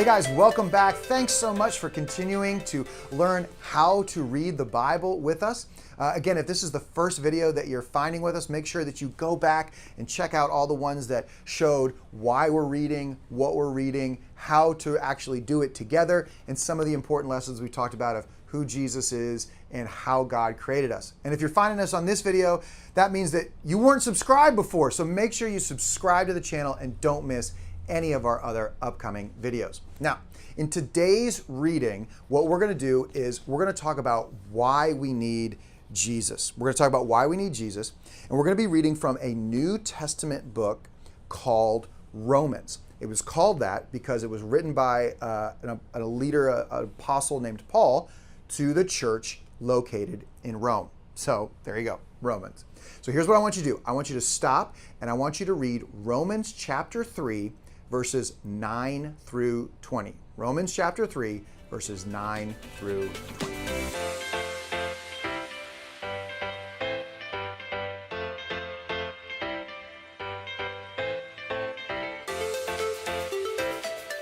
guys, welcome back. Thanks so much for continuing to learn how to read the Bible with us. Again, if this is the first video that you're finding with us, make sure that you go back and check out all the ones that showed why we're reading, what we're reading, how to actually do it together, and some of the important lessons we talked about of who Jesus is and how God created us. And if you're finding us on this video, that means that you weren't subscribed before. So make sure you subscribe to the channel and don't miss any of our other upcoming videos. Now, in today's reading, what we're going to do is we're going to talk about why we need Jesus. We're going to talk about why we need Jesus, and we're going to be reading from a New Testament book called Romans. It was called that because it was written by a leader, an apostle named Paul, to the church located in Rome. So there you go, Romans. So here's what I want you to do. I want you to stop and I want you to read Romans chapter 3, verses 9 through 20. Romans chapter 3, verses 9 through 20.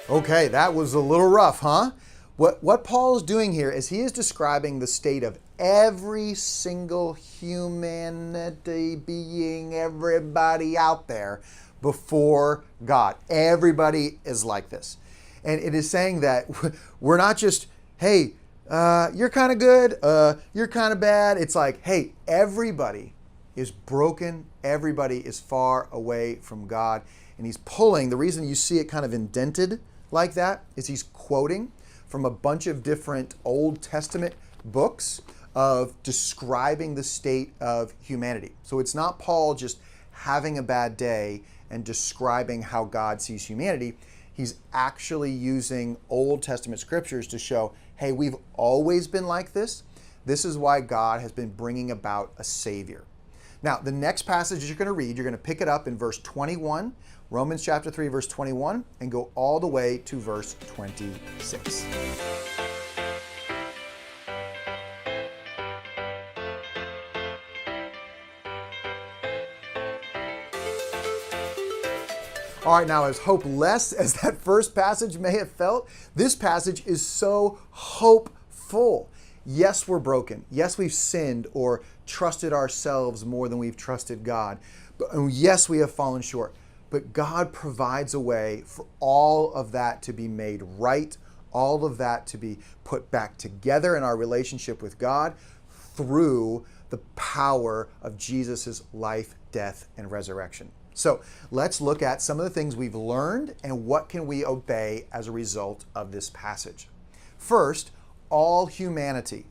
Okay, that was a little rough, huh? What Paul is doing here is he is describing the state of every single humanity being, everybody out there before God. Everybody is like this. And it is saying that we're not just, hey, you're kind of good, you're kind of bad. It's like, hey, everybody is broken. Everybody is far away from God. And he's pulling, the reason you see it kind of indented like that is he's quoting from a bunch of different Old Testament books of describing the state of humanity. So it's not Paul just having a bad day and describing how God sees humanity. He's actually using Old Testament scriptures to show, hey, we've always been like this. This is why God has been bringing about a Savior. Now, the next passage you're going to read, you're going to pick it up in verse 21, Romans chapter 3, verse 21, and go all the way to verse 26. All right, now as hopeless as that first passage may have felt, this passage is so hopeful. Yes, we're broken. Yes, we've sinned or trusted ourselves more than we've trusted God. But yes, we have fallen short. But God provides a way for all of that to be made right, all of that to be put back together in our relationship with God through the power of Jesus' life, death, and resurrection. So let's look at some of the things we've learned and what can we obey as a result of this passage. First, all humanity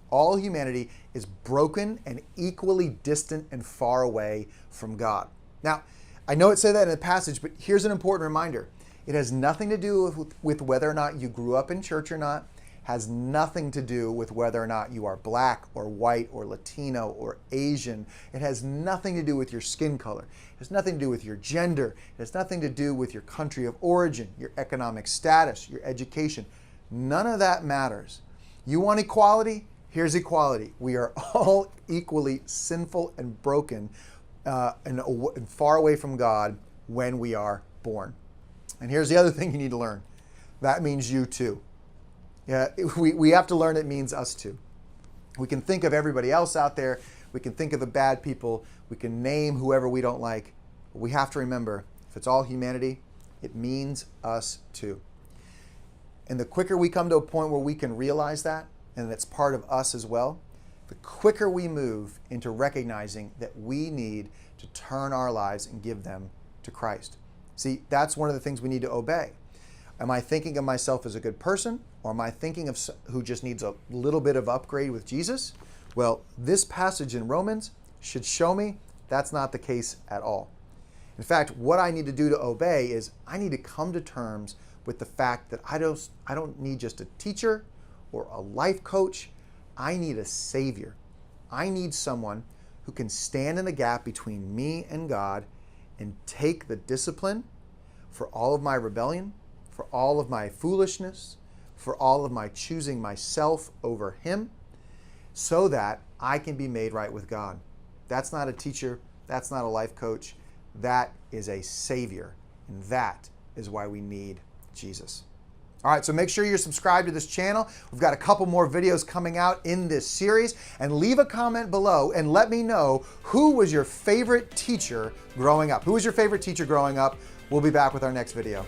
is broken and equally distant and far away from God. Now, I know it said that in the passage, but here's an important reminder. It has nothing to do with whether or not you grew up in church or not, has nothing to do with whether or not you are black or white or Latino or Asian. It has nothing to do with your skin color. It has nothing to do with your gender. It has nothing to do with your country of origin, your economic status, your education. None of that matters. You want equality? Here's equality. We are all equally sinful and broken and far away from God when we are born. And here's the other thing you need to learn. That means you too. Yeah, we have to learn it means us too. We can think of everybody else out there. We can think of the bad people. We can name whoever we don't like. But we have to remember, if it's all humanity, it means us too. And the quicker we come to a point where we can realize that, and it's part of us as well, the quicker we move into recognizing that we need to turn our lives and give them to Christ. See, that's one of the things we need to obey. Am I thinking of myself as a good person, or am I thinking of who just needs a little bit of upgrade with Jesus? Well, this passage in Romans should show me that's not the case at all. In fact, what I need to do to obey is I need to come to terms with the fact that I don't need just a teacher or a life coach. I need a Savior. I need someone who can stand in the gap between me and God and take the discipline for all of my rebellion, for all of my foolishness, for all of my choosing myself over Him, so that I can be made right with God. That's not a teacher. That's not a life coach. That is a Savior. And that is why we need Jesus. All right, so make sure you're subscribed to this channel. We've got a couple more videos coming out in this series, and leave a comment below and let me know who was your favorite teacher growing up. Who was your favorite teacher growing up? We'll be back with our next video.